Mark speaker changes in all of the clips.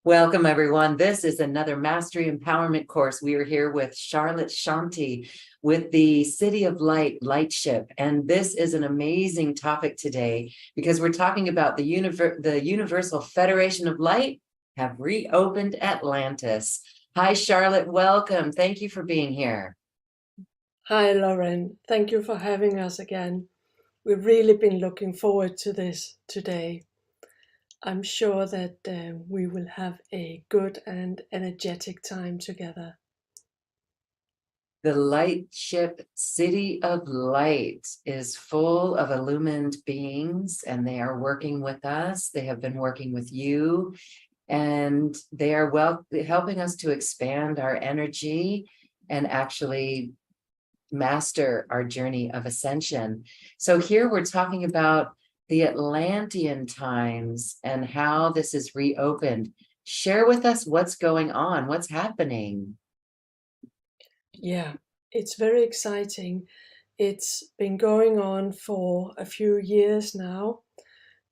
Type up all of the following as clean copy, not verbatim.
Speaker 1: Welcome, everyone. This is another Mastery Empowerment course. We are here with Charlotte Shanti with the City of Light, Lightship. And this is an amazing topic today because we're talking about the Universal Federation of Light have reopened Atlantis. Hi, Charlotte. Welcome. Thank you for being here.
Speaker 2: Hi, Lauren. Thank you for having us again. We've really been looking forward to this today. I'm sure that we will have a good and energetic time together.
Speaker 1: The Lightship City of Light is full of illumined beings, and they are working with us. They have been working with you, and they are helping us to expand our energy and actually master our journey of ascension. So here we're talking about the Atlantean times and how this is reopened. Share with us what's going on, what's happening.
Speaker 2: Yeah, it's very exciting. It's been going on for a few years now,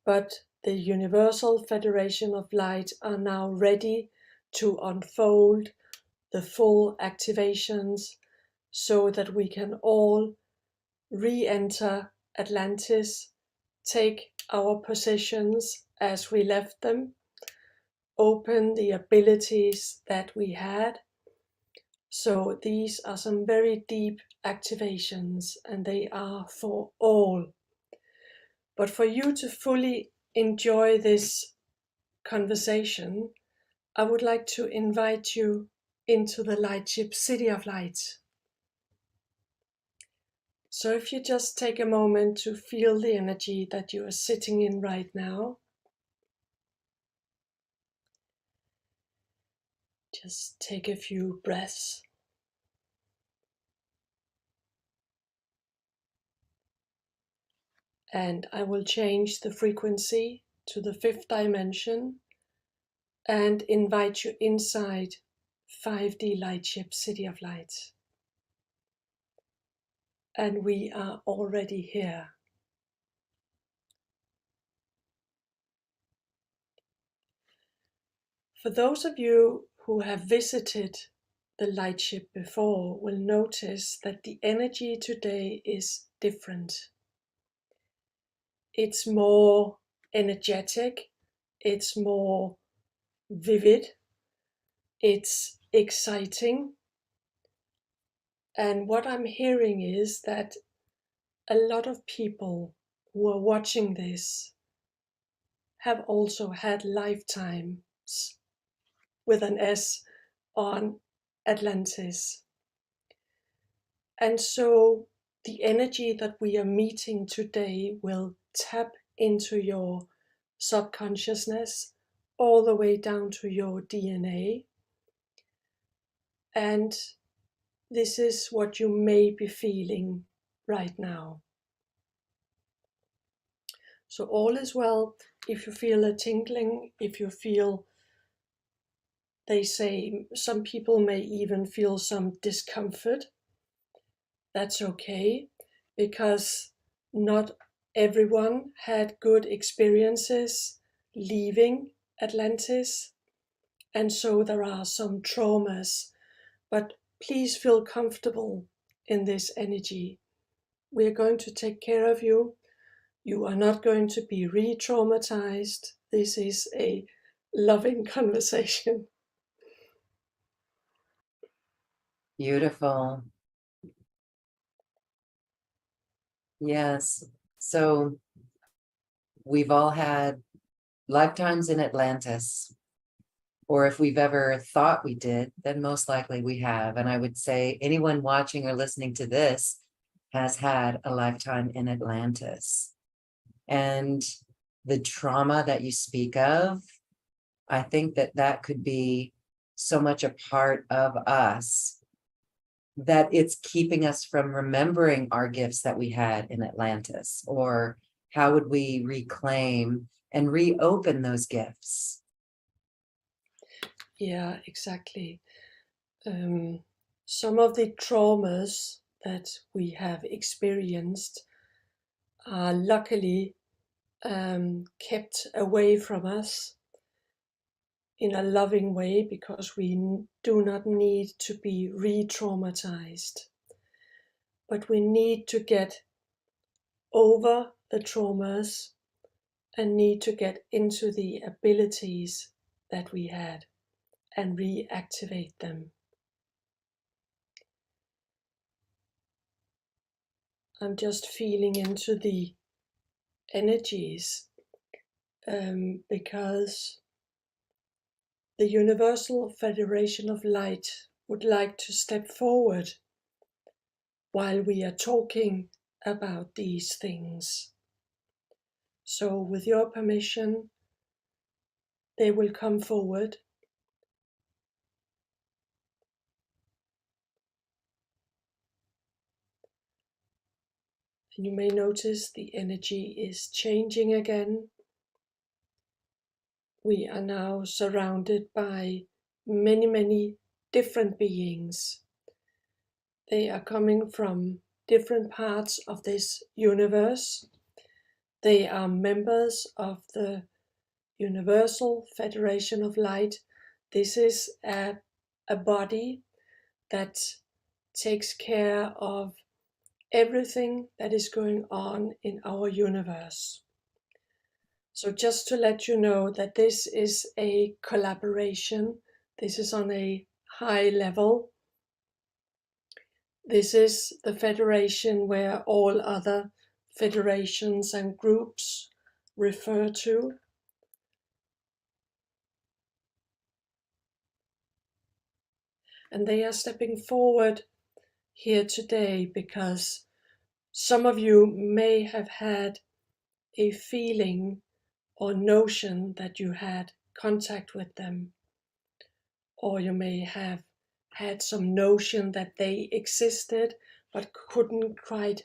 Speaker 2: but the Universal Federation of Light are now ready to unfold the full activations so that we can all re-enter Atlantis, take our positions as we left them, open the abilities that we had. So these are some very deep activations and they are for all. But for you to fully enjoy this conversation, I would like to invite you into the Lightship City of Light. So if you just take a moment to feel the energy that you are sitting in right now, just take a few breaths. And I will change the frequency to the 5th dimension and invite you inside 5D Lightship City of Light. And we are already here. For those of you who have visited the Lightship before will notice that the energy today is different. It's more energetic, it's more vivid, it's exciting. And what I'm hearing is that a lot of people who are watching this have also had lifetimes with an S on Atlantis. And so the energy that we are meeting today will tap into your subconsciousness all the way down to your DNA. And this is what you may be feeling right now. So all is well. If you feel a tingling, if you feel, they say some people may even feel some discomfort, that's okay, because not everyone had good experiences leaving Atlantis, and so there are some traumas, but please feel comfortable in this energy. We are going to take care of you. You are not going to be re-traumatized. This is a loving conversation.
Speaker 1: Beautiful. Yes. So we've all had lifetimes in Atlantis, or if we've ever thought we did, then most likely we have. And I would say anyone watching or listening to this has had a lifetime in Atlantis. And the trauma that you speak of, I think that that could be so much a part of us that it's keeping us from remembering our gifts that we had in Atlantis, or how would we reclaim and reopen those gifts?
Speaker 2: Yeah, exactly. Some of the traumas that we have experienced are luckily kept away from us. in a loving way, because we do not need to be re-traumatized, but we need to get over the traumas and need to get into the abilities that we had and reactivate them. I'm just feeling into the energies because the Universal Federation of Light would like to step forward while we are talking about these things. So with your permission, they will come forward. And you may notice the energy is changing again. We are now surrounded by many different beings. They are coming from different parts of this universe. They are members of the Universal Federation of Light. This is a body that takes care of everything that is going on in our universe. So just to let you know that this is a collaboration. This is on a high level. This is the federation where all other federations and groups refer to. And they are stepping forward here today because some of you may have had a feeling or notion that you had contact with them, or you may have had some notion that they existed but couldn't quite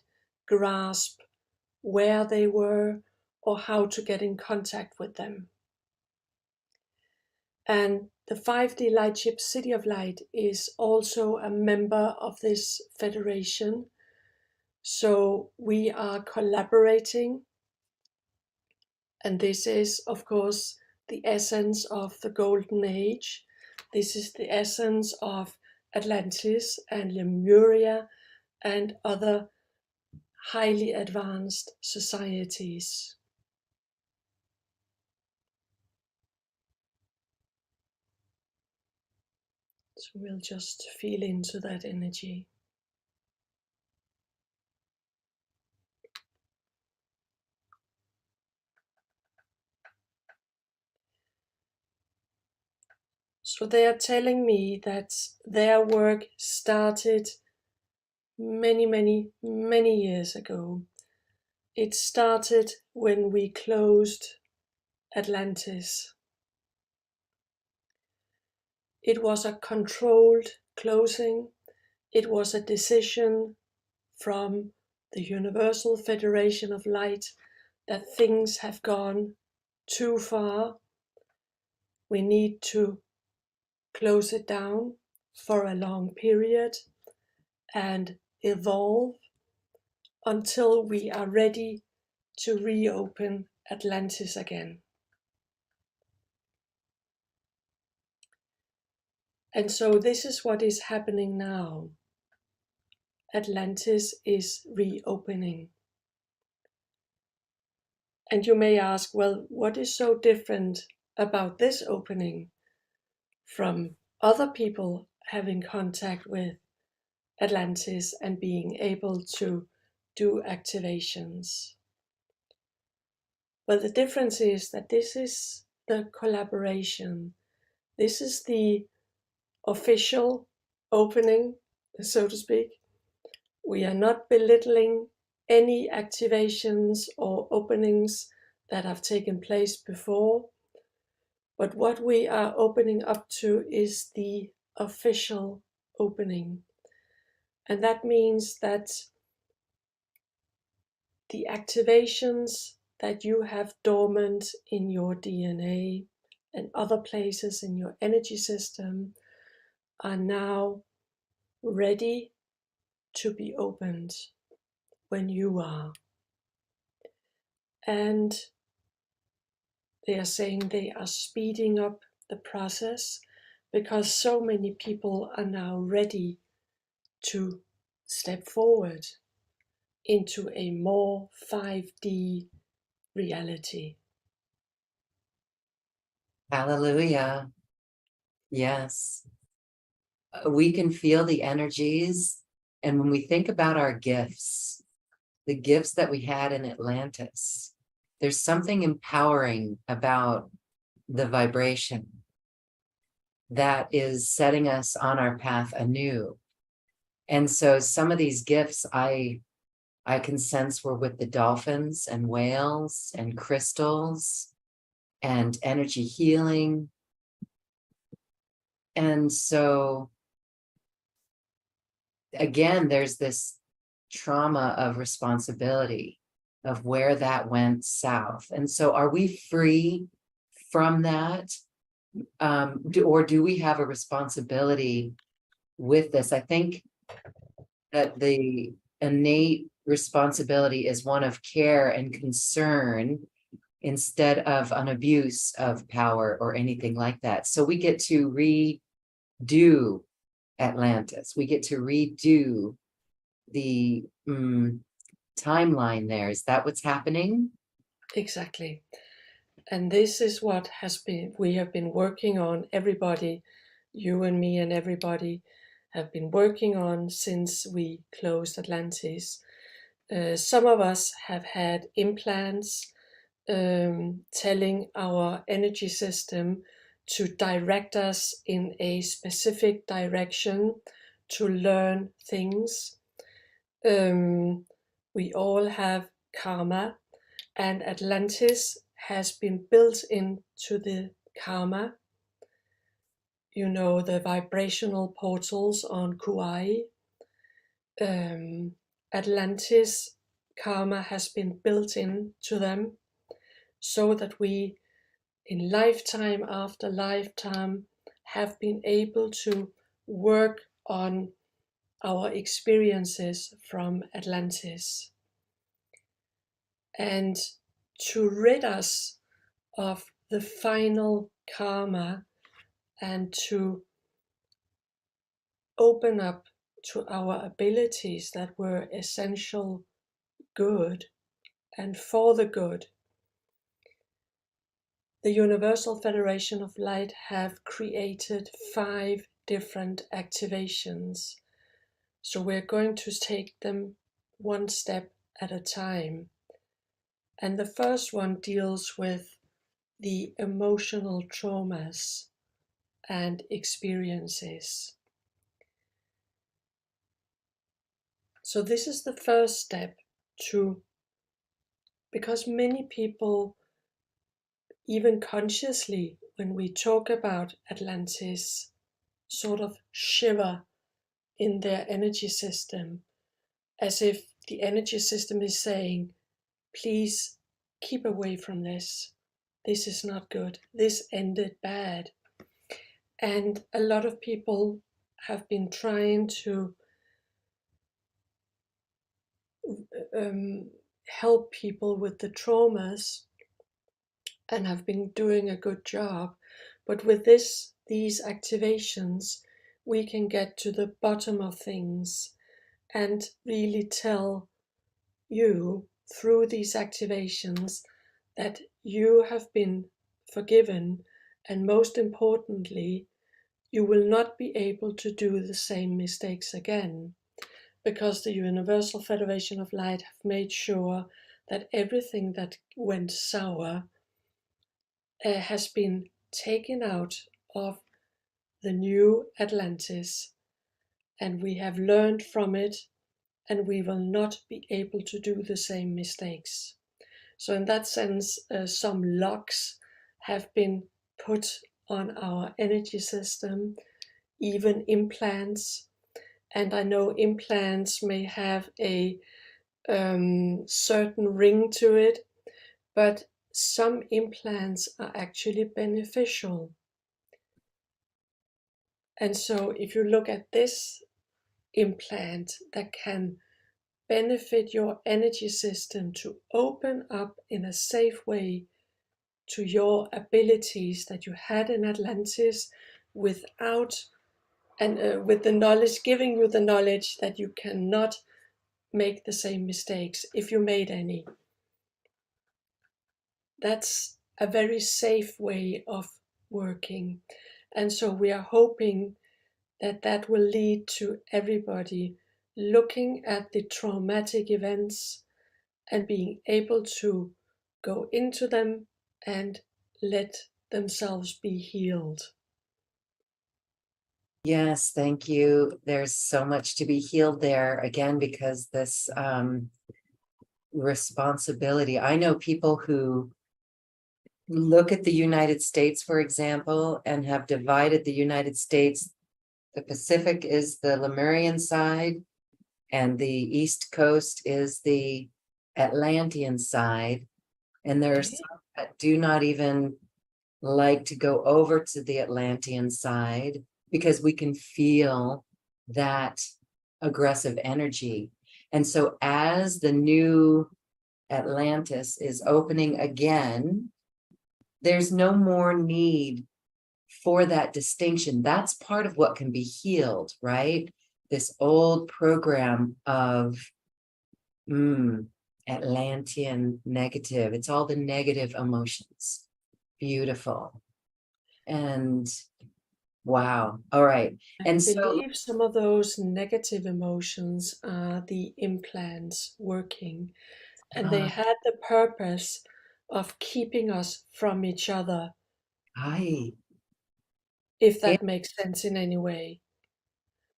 Speaker 2: grasp where they were or how to get in contact with them. And the 5D Lightship City of Light is also a member of this federation. So we are collaborating, and this is, of course, the essence of the Golden Age. This is the essence of Atlantis and Lemuria and other highly advanced societies. So we'll just feel into that energy. So they are telling me that their work started many years ago. It started when we closed Atlantis. It was a controlled closing. It was a decision from the Universal Federation of Light that things have gone too far. We need to close it down for a long period and evolve until we are ready to reopen Atlantis again. And so this is what is happening now. Atlantis is reopening. And you may ask, well, what is so different about this opening from other people having contact with Atlantis and being able to do activations? Well, the difference is that this is the collaboration. This is the official opening, so to speak. We are not belittling any activations or openings that have taken place before, but what we are opening up to is the official opening. And that means that the activations that you have dormant in your DNA and other places in your energy system are now ready to be opened when you are. And they are saying they are speeding up the process, because so many people are now ready to step forward into a more 5D reality.
Speaker 1: Hallelujah. Yes. We can feel the energies. And when we think about our gifts, the gifts that we had in Atlantis, there's something empowering about the vibration that is setting us on our path anew. And so some of these gifts I can sense were with the dolphins and whales and crystals and energy healing. And so again, there's this trauma of responsibility of where that went south. And so are we free from that? Or do we have a responsibility with this? I think that the innate responsibility is one of care and concern instead of an abuse of power or anything like that. So we get to redo Atlantis. We get to redo the timeline there. Is that what's happening?
Speaker 2: Exactly. And this is what we have been working on, everybody, you and me and everybody have been working on since we closed Atlantis. Some of us have had implants telling our energy system to direct us in a specific direction to learn things. We all have karma, and Atlantis has been built into the karma. You know, the vibrational portals on Kauai. Atlantis karma has been built into them so that we, in lifetime after lifetime, have been able to work on our experiences from Atlantis and to rid us of the final karma and to open up to our abilities that were essential good and for the good. The Universal Federation of Light have created 5 different activations. So we're going to take them one step at a time. And the first one deals with the emotional traumas and experiences. So this is the first step because many people, even consciously, when we talk about Atlantis, sort of shiver in their energy system, as if the energy system is saying, please keep away from this. This is not good. This ended bad. And a lot of people have been trying to help people with the traumas and have been doing a good job. But with these activations, we can get to the bottom of things and really tell you through these activations that you have been forgiven, and most importantly, you will not be able to do the same mistakes again, because the Universal Federation of Light have made sure that everything that went sour has been taken out of the new Atlantis, and we have learned from it, and we will not be able to do the same mistakes. So in that sense, some locks have been put on our energy system, even implants. And I know implants may have a certain ring to it, but some implants are actually beneficial. And so if you look at this implant that can benefit your energy system to open up in a safe way to your abilities that you had in Atlantis without and with the knowledge, giving you the knowledge that you cannot make the same mistakes if you made any. That's a very safe way of working. And so we are hoping that that will lead to everybody looking at the traumatic events and being able to go into them and let themselves be healed.
Speaker 1: Yes, thank you. There's so much to be healed there again, because this responsibility. I know people who look at the United States, for example, and have divided the United States. The Pacific is the Lemurian side, and the East Coast is the Atlantean side. And there are some that do not even like to go over to the Atlantean side because we can feel that aggressive energy. And so as the new Atlantis is opening again, there's no more need for that distinction. That's part of what can be healed, right? This old program of Atlantean negative. It's all the negative emotions. Beautiful. And wow. All right. And
Speaker 2: I
Speaker 1: so
Speaker 2: believe some of those negative emotions are the implants working, and they had the purpose of keeping us from each other,
Speaker 1: I
Speaker 2: if that makes sense in any way.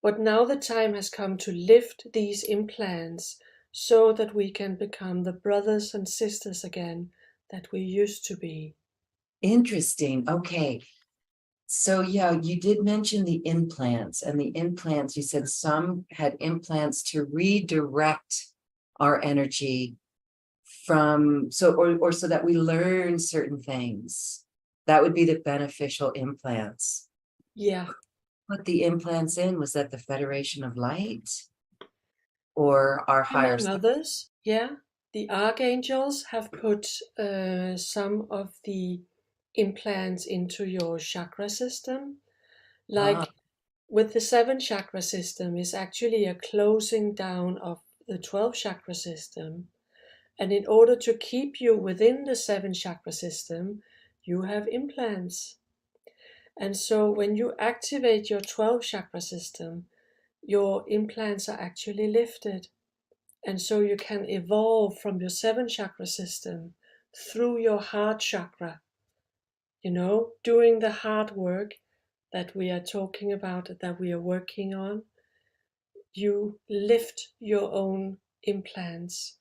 Speaker 2: But now the time has come to lift these implants so that we can become the brothers and sisters again that we used to be.
Speaker 1: interesting. Okay. So yeah, you did mention the implants, and the implants, you said some had implants to redirect our energy from or so that we learn certain things. That would be the beneficial implants.
Speaker 2: Yeah.
Speaker 1: Put the implants in, was that the Federation of Light or our higher
Speaker 2: Among
Speaker 1: self?
Speaker 2: others, yeah. The archangels have put some of the implants into your chakra system.
Speaker 1: Ah,
Speaker 2: Like with the seven chakra system is actually a closing down of the 12 chakra system. And in order to keep you within the seven chakra system, you have implants. And so when you activate your 12 chakra system, your implants are actually lifted. And so you can evolve from your seven chakra system through your heart chakra, doing the hard work that we are talking about, that we are working on. You lift your own implants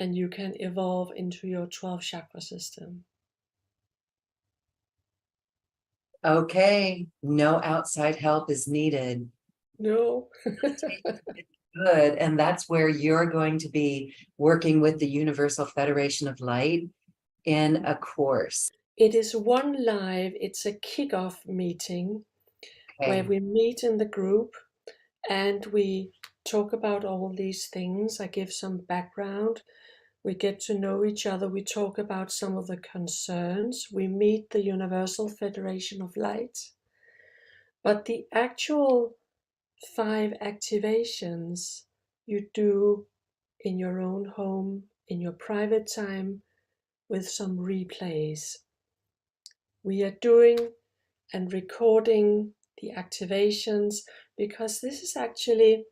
Speaker 2: and you can evolve into your 12 chakra system.
Speaker 1: okay. No outside help is needed.
Speaker 2: No.
Speaker 1: Good. And that's where you're going to be working with the Universal Federation of Light in a course.
Speaker 2: It is one live, it's a kickoff meeting where
Speaker 1: Okay.
Speaker 2: we meet in the group and we talk about all these things. I give some background. We get to know each other. We talk about some of the concerns. We meet the Universal Federation of Light. But the actual 5 activations you do in your own home, in your private time, with some replays. We are doing and recording the activations because this is actually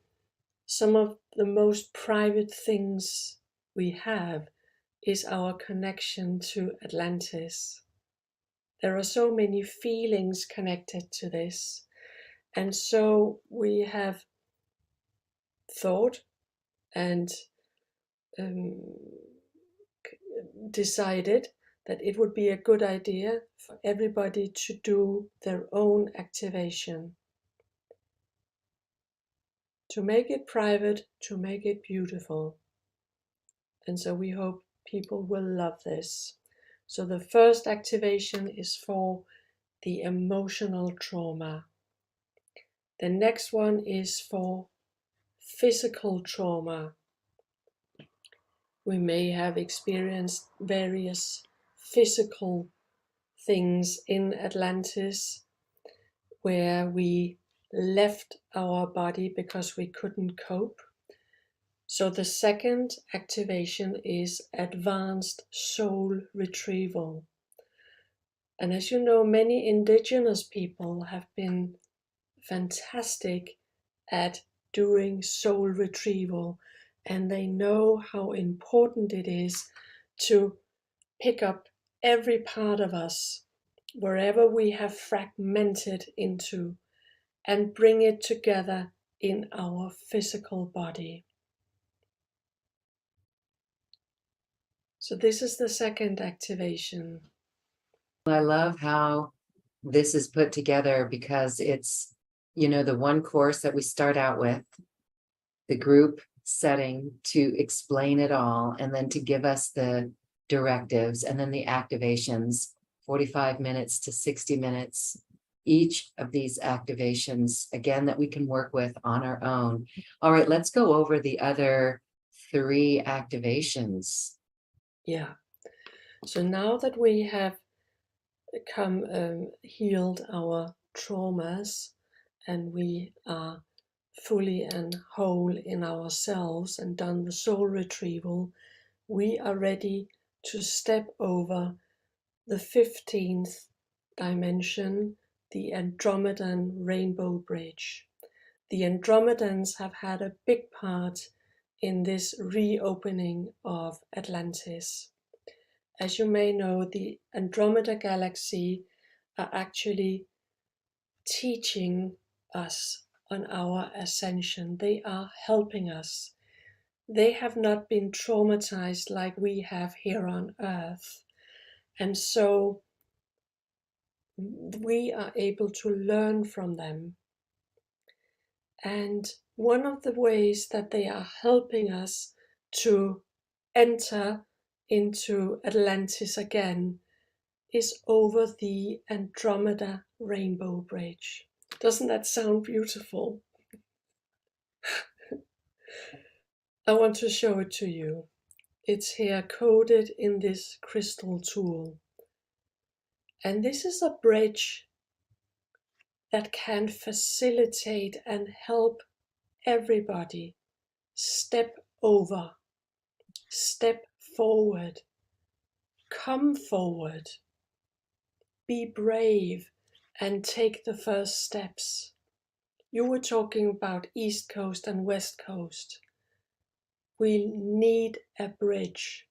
Speaker 2: some of the most private things we have is our connection to Atlantis. There are so many feelings connected to this. And so we have thought and decided that it would be a good idea for everybody to do their own activation. To make it private, to make it beautiful. And so we hope people will love this. So the first activation is for the emotional trauma. The next one is for physical trauma. We may have experienced various physical things in Atlantis where we left our body because we couldn't cope. So the second activation is advanced soul retrieval. And as you know, many indigenous people have been fantastic at doing soul retrieval, and they know how important it is to pick up every part of us, wherever we have fragmented into, and bring it together in our physical body. So this is the second activation.
Speaker 1: I love how this is put together because it's, you know, the one course that we start out with, the group setting to explain it all, and then to give us the directives, and then the activations, 45 minutes to 60 minutes. Each of these activations, again, that we can work with on our own. All right, let's go over the other 3 activations.
Speaker 2: Yeah. So now that we have healed our traumas, and we are fully and whole in ourselves and done the soul retrieval, we are ready to step over the 15th dimension, the Andromedan Rainbow Bridge. The Andromedans have had a big part in this reopening of Atlantis. As you may know, the Andromeda Galaxy are actually teaching us on our ascension. They are helping us. They have not been traumatized like we have here on Earth. And so we are able to learn from them. And one of the ways that they are helping us to enter into Atlantis again is over the Andromeda Rainbow Bridge. Doesn't that sound beautiful? I want to show it to you. It's here coded in this crystal tool. And this is a bridge that can facilitate and help everybody step over, step forward, come forward, be brave, and take the first steps. You were talking about East Coast and West Coast. We need a bridge.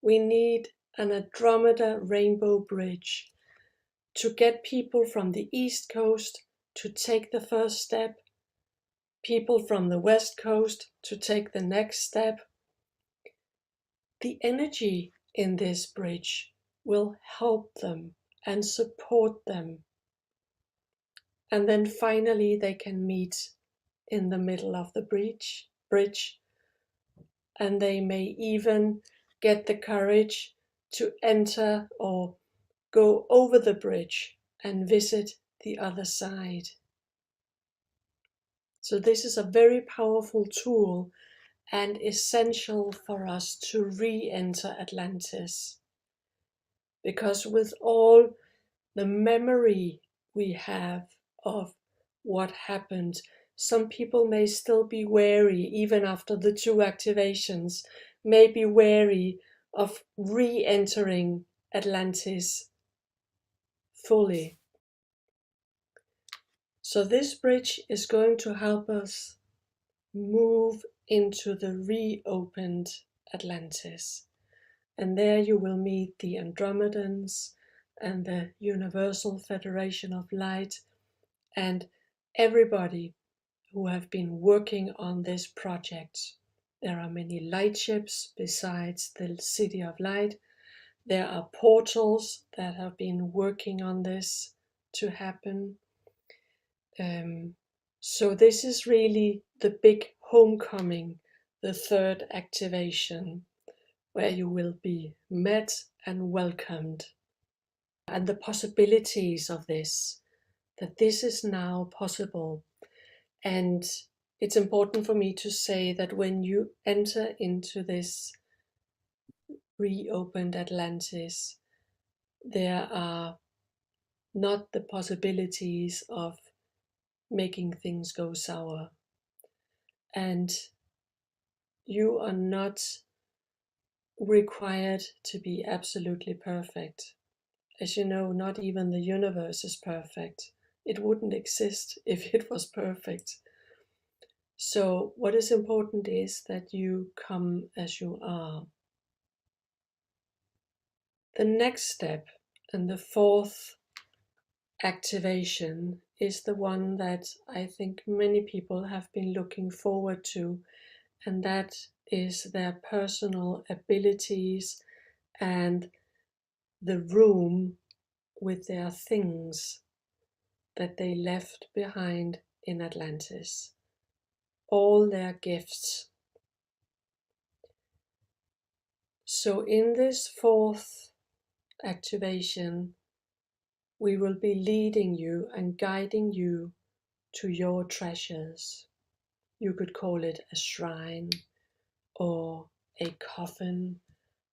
Speaker 2: We need an Andromeda Rainbow Bridge to get people from the East Coast to take the first step, people from the West Coast to take the next step. The energy in this bridge will help them and support them. And then finally they can meet in the middle of the bridge, and they may even get the courage to enter or go over the bridge and visit the other side. So this is a very powerful tool and essential for us to re-enter Atlantis. Because with all the memory we have of what happened, some people may still be wary, even after the 2 activations, may be wary of re-entering Atlantis fully. So this bridge is going to help us move into the reopened Atlantis. And there you will meet the Andromedans and the Universal Federation of Light and everybody who have been working on this project. There are many lightships besides the City of Light. There are portals that have been working on this to happen. So this is really the big homecoming, the 3rd activation, where you will be met and welcomed. And the possibilities of this, that this is now possible. And it's important for me to say that when you enter into this reopened Atlantis, there are not the possibilities of making things go sour. And you are not required to be absolutely perfect. As you know, not even the universe is perfect. It wouldn't exist if it was perfect. So, what is important is that you come as you are. The next step, and the fourth activation, is the one that I think many people have been looking forward to, and that is their personal abilities and the room with their things that they left behind in Atlantis, all their gifts. So, in this fourth activation, we will be leading you and guiding you to your treasures. You could call it a shrine, or a coffin,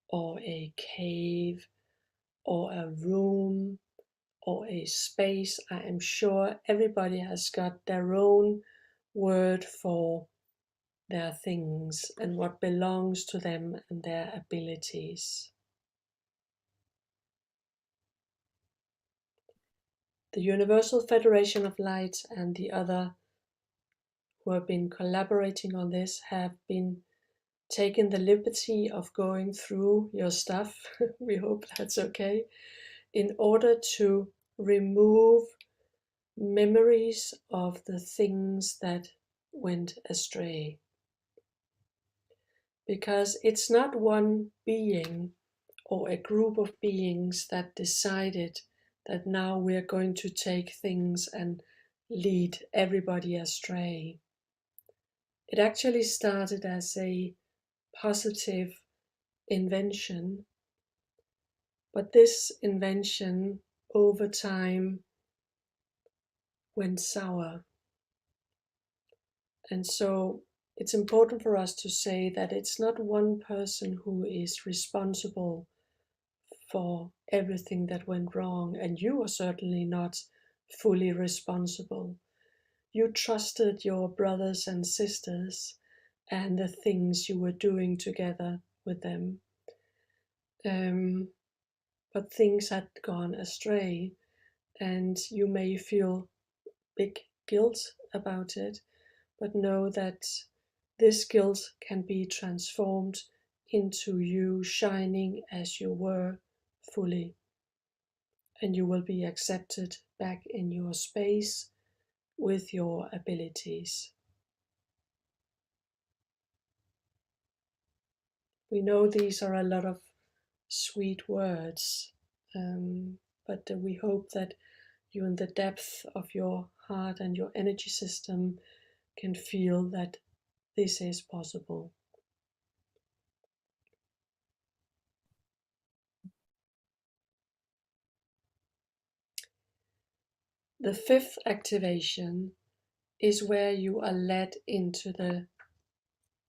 Speaker 2: or a cave, or a room, or a space. I am sure everybody has got their own word for their things and what belongs to them and their abilities. The Universal Federation of Light and the other who have been collaborating on this have been taking the liberty of going through your stuff, we hope that's okay, in order to remove memories of the things that went astray. Because it's not one being or a group of beings that decided that now we're going to take things and lead everybody astray. It actually started as a positive invention, but this invention over time went sour. And so it's important for us to say that it's not one person who is responsible for everything that went wrong, and you are certainly not fully responsible. You trusted your brothers and sisters and the things you were doing together with them. But things had gone astray, and you may feel big guilt about it, but know that this guilt can be transformed into you shining as you were fully, and you will be accepted back in your space with your abilities. We know these are a lot of sweet words, but we hope that you, in the depth of your heart and your energy system, can feel that this is possible. The fifth activation is where you are led into the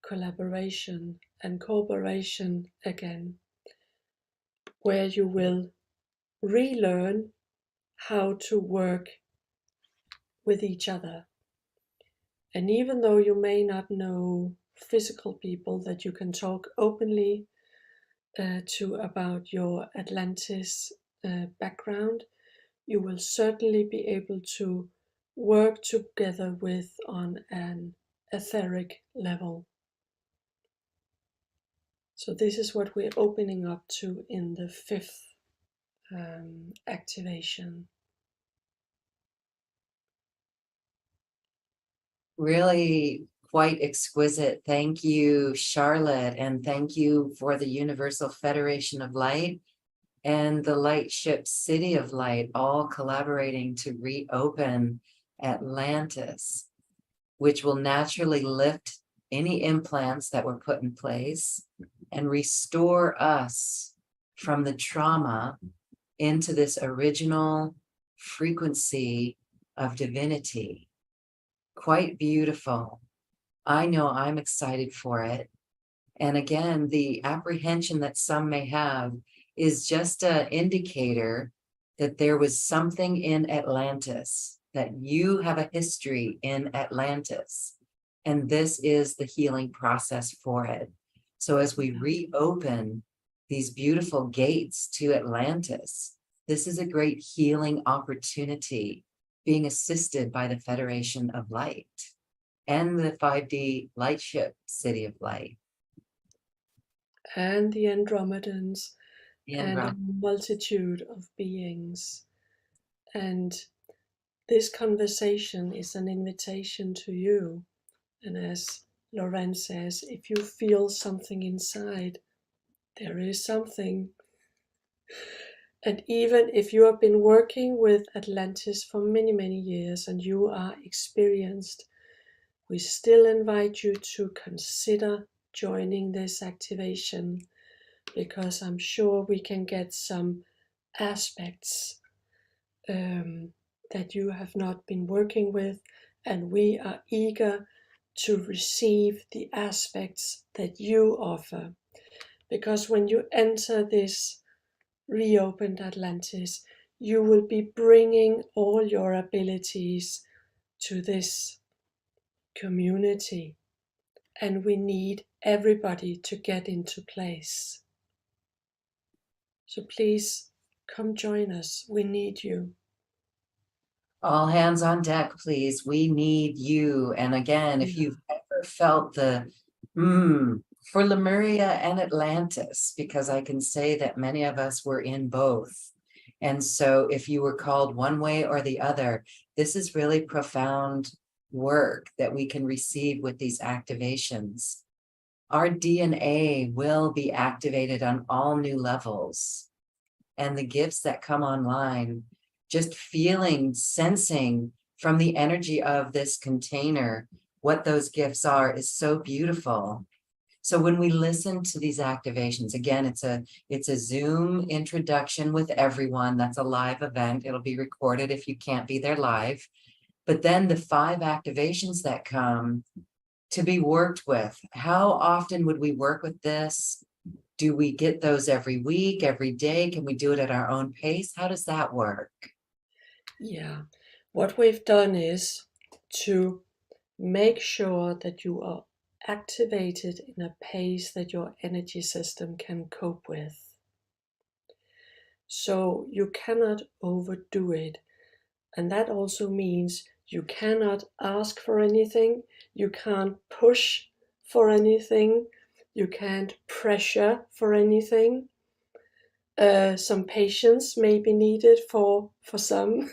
Speaker 2: collaboration and cooperation again, where you will relearn how to work with each other. And even though you may not know physical people that you can talk openly to about your Atlantis background, you will certainly be able to work together with on an etheric level. So this is what we're opening up to in the fifth activation.
Speaker 1: Really quite exquisite. Thank you, Charlotte, and thank you for the Universal Federation of Light and the Lightship City of Light, all collaborating to reopen Atlantis, which will naturally lift any implants that were put in place and restore us from the trauma into this original frequency of divinity. Quite beautiful. I know I'm excited for it. And again, the apprehension that some may have is just an indicator that there was something in Atlantis, that you have a history in Atlantis, and this is the healing process for it. So as we reopen these beautiful gates to Atlantis, this is a great healing opportunity, being assisted by the Federation of Light and the 5D Lightship City of Light.
Speaker 2: And the Andromedans and a
Speaker 1: And
Speaker 2: multitude of beings. And this conversation is an invitation to you. And as Lorenz says, if you feel something inside, there is something. And even if you have been working with Atlantis for many, many years and you are experienced, we still invite you to consider joining this activation, because I'm sure we can get some aspects that you have not been working with, and we are eager to receive the aspects that you offer. Because when you enter this reopened Atlantis, you will be bringing all your abilities to this community, and we need everybody to get into place. So please come join us. We need you.
Speaker 1: all hands on deck, please. We need you. And again, if you've ever felt the for Lemuria and Atlantis, because I can say that many of us were in both. And so if you were called one way or the other, this is really profound work that we can receive with these activations. Our DNA will be activated on all new levels. And the gifts that come online, just feeling, sensing from the energy of this container, what those gifts are is so beautiful. So when we listen to these activations, again, it's a Zoom introduction with everyone. That's a live event. It'll be recorded if you can't be there live. But then the 5 activations that come to be worked with. How often would we work with this? Do we get those every week, every day? Can we do it at our own pace? How does that work?
Speaker 2: Yeah. What we've done is to make sure that you are activated in a pace that your energy system can cope with. So you cannot overdo it. And that also means you cannot ask for anything, you can't push for anything, you can't pressure for anything. Some patience may be needed for some,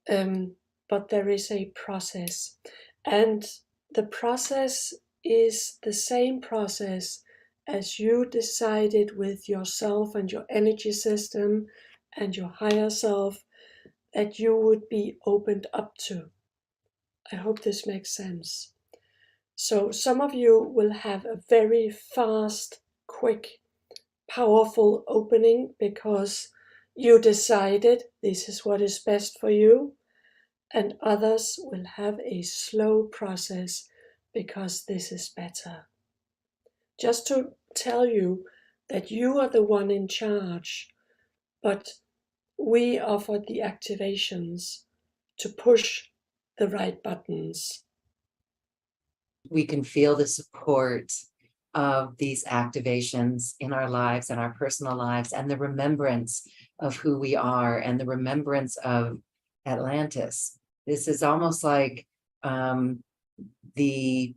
Speaker 2: but there is a process. And the process is the same process as you decided with yourself and your energy system and your higher self that you would be opened up to. I hope this makes sense. So some of you will have a very fast, quick, powerful opening because you decided this is what is best for you, and others will have a slow process because this is better. Just to tell you that you are the one in charge, but we offer the activations to push the right buttons.
Speaker 1: We can feel the support of these activations in our lives and our personal lives, and the remembrance of who we are and the remembrance of Atlantis. This is almost like the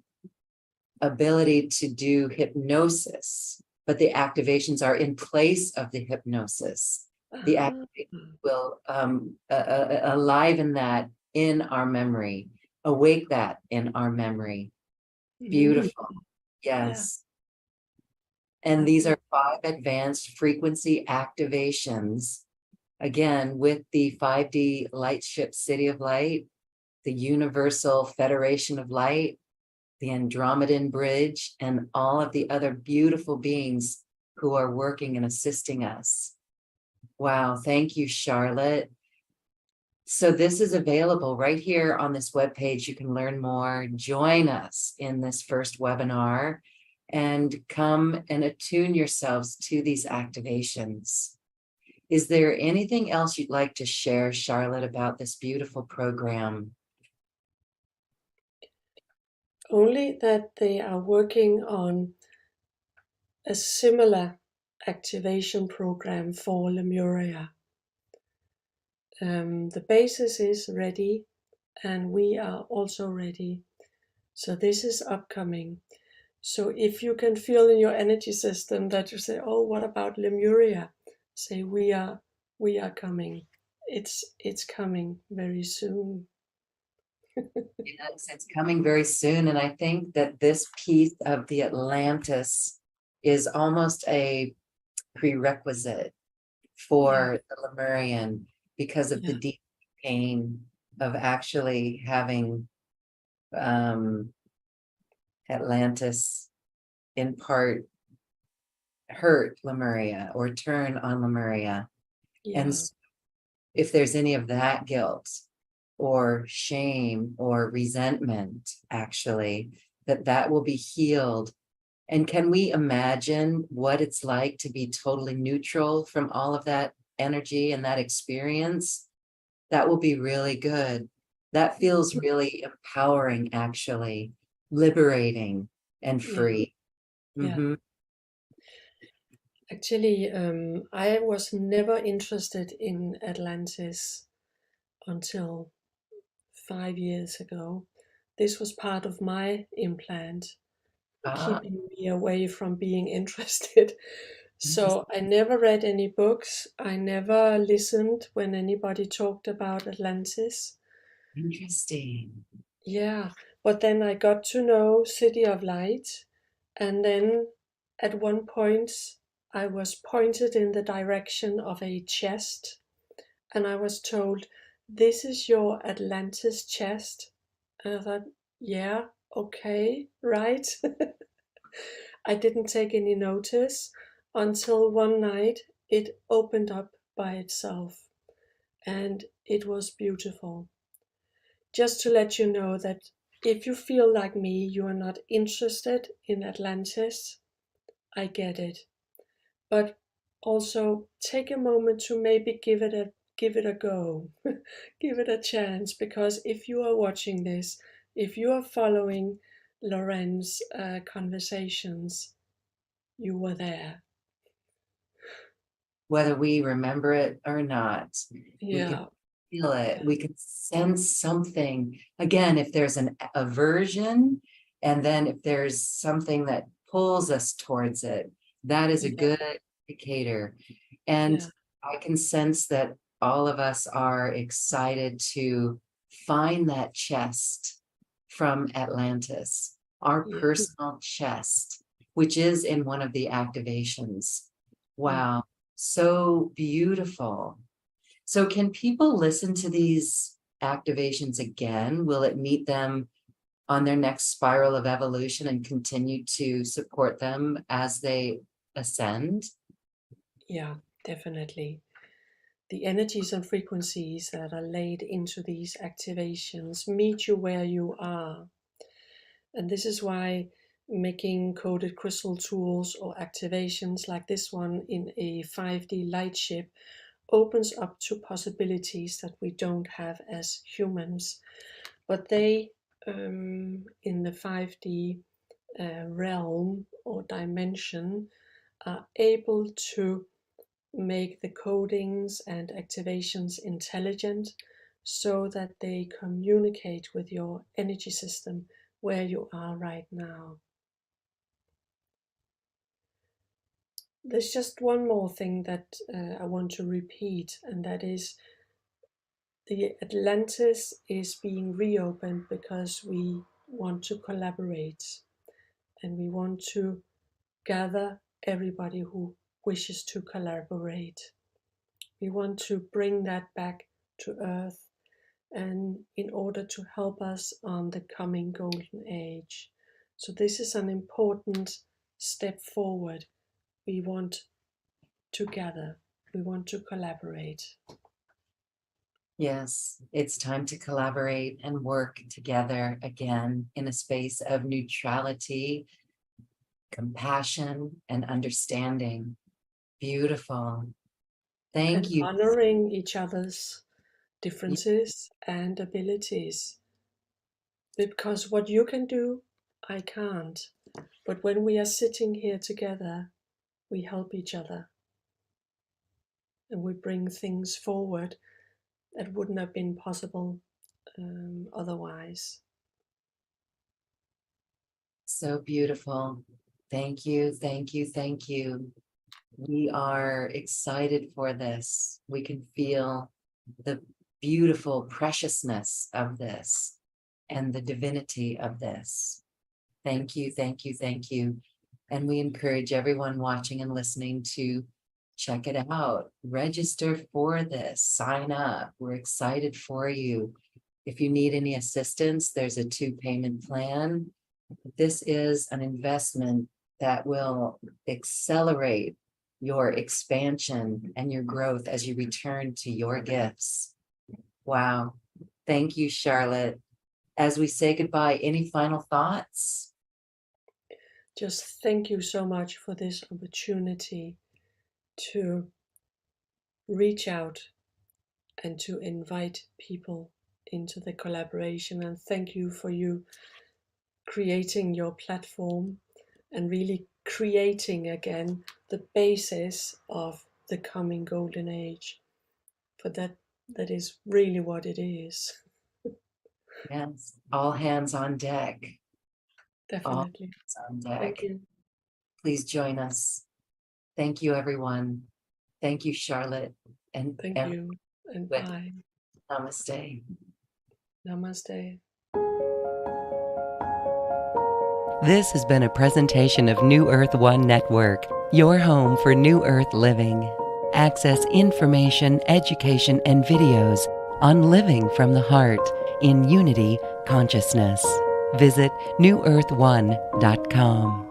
Speaker 1: ability to do hypnosis, but the activations are in place of the hypnosis. The activation will aliven that in our memory, awake that in our memory. Beautiful. Yes. Yeah. And these are 5 advanced frequency activations, again, with the 5D Lightship City of Light, the Universal Federation of Light, the Andromedan Bridge, and all of the other beautiful beings who are working and assisting us. Wow. Thank you, Charlotte. So this is available right here on this webpage. You can learn more. Join us in this first webinar and come and attune yourselves to these activations. Is there anything else you'd like to share, Charlotte, about this beautiful program?
Speaker 2: Only that they are working on a similar activation program for Lemuria. The basis is ready, and we are also ready. So this is upcoming. So if you can feel in your energy system that you say, "Oh, what about Lemuria?" Say, "We are coming. It's coming very soon."
Speaker 1: Yes, it's coming very soon. And I think that this piece of the Atlantis is almost a prerequisite
Speaker 2: Yeah,
Speaker 1: for the Lemurian because of the
Speaker 2: yeah,
Speaker 1: deep pain of actually having Atlantis in part hurt Lemuria or turn on Lemuria. And
Speaker 2: yeah,
Speaker 1: if there's any of that guilt or shame or resentment, actually, that will be healed. And can we imagine what it's like to be totally neutral from all of that energy and that experience? That will be really good. That feels really empowering, actually, liberating and
Speaker 2: yeah,
Speaker 1: free.
Speaker 2: yeah.
Speaker 1: Mm-hmm.
Speaker 2: Actually, I was never interested in Atlantis until 5 years ago. This was part of my implant,
Speaker 1: Ah,
Speaker 2: keeping me away from being interested. So I never read any books. I never listened when anybody talked about Atlantis.
Speaker 1: interesting.
Speaker 2: Yeah, but then I got to know City of Light, and then at one point I was pointed in the direction of a chest, and I was told, "This is your Atlantis chest." And I thought, yeah, okay, right. I didn't take any notice until one night it opened up by itself, and it was beautiful. Just to let you know that if you feel like me, you are not interested in Atlantis, I get it. But also take a moment to maybe give it a go, give it a chance. Because if you are watching this, if you are following Loren's conversations, you were there.
Speaker 1: Whether we remember it or not, we can
Speaker 2: Yeah,
Speaker 1: feel it.
Speaker 2: yeah,
Speaker 1: We can sense something. Again, if there's an aversion, and then if there's something that pulls us towards it, that is a
Speaker 2: yeah,
Speaker 1: good indicator. And
Speaker 2: yeah,
Speaker 1: I can sense that all of us are excited to find that chest from Atlantis, our
Speaker 2: yeah,
Speaker 1: personal chest, which is in one of the activations.
Speaker 2: yeah.
Speaker 1: Wow, so beautiful. So can people listen to these activations again? Will it meet them on their next spiral of evolution and continue to support them as they ascend?
Speaker 2: Yeah, definitely. The energies and frequencies that are laid into these activations meet you where you are. And this is why making coded crystal tools or activations like this one in a 5D light ship opens up to possibilities that we don't have as humans. But they, in the 5D realm or dimension, are able to make the codings and activations intelligent so that they communicate with your energy system where you are right now. There's just one more thing that I want to repeat, and that is the Atlantis is being reopened because we want to collaborate and we want to gather everybody who wishes to collaborate. We want to bring that back to Earth, and in order to help us on the coming golden age. So this is an important step forward. We want to gather, we want to collaborate.
Speaker 1: Yes, it's time to collaborate and work together again in a space of neutrality, compassion, and understanding. Beautiful. Thank
Speaker 2: and
Speaker 1: you.
Speaker 2: honoring each other's differences and abilities. Because what you can do, I can't. But when we are sitting here together, we help each other and we bring things forward that wouldn't have been possible otherwise.
Speaker 1: So beautiful. Thank you, thank you, thank you. We are excited for this. We can feel the beautiful preciousness of this and the divinity of this. Thank you, thank you, thank you. And we encourage everyone watching and listening to check it out. Register for this. Sign up. We're excited for you. If you need any assistance, there's a 2-payment plan. This is an investment that will accelerate your expansion and your growth as you return to your gifts. Wow. Thank you, Charlotte. As we say goodbye, any final thoughts?
Speaker 2: Just thank you so much for this opportunity to reach out and to invite people into the collaboration. And thank you for you creating your platform and really creating again the basis of the coming golden age. For that is really what it is.
Speaker 1: Yes, all hands on deck. All
Speaker 2: Definitely.
Speaker 1: hands on deck.
Speaker 2: Thank you.
Speaker 1: Please join us. Thank you, everyone. Thank you, Charlotte. And
Speaker 2: Thank you. And bye.
Speaker 1: Namaste.
Speaker 2: Namaste.
Speaker 3: This has been a presentation of New Earth One Network, your home for New Earth living. Access information, education, and videos on living from the heart in Unity Consciousness. Visit newearth1.com.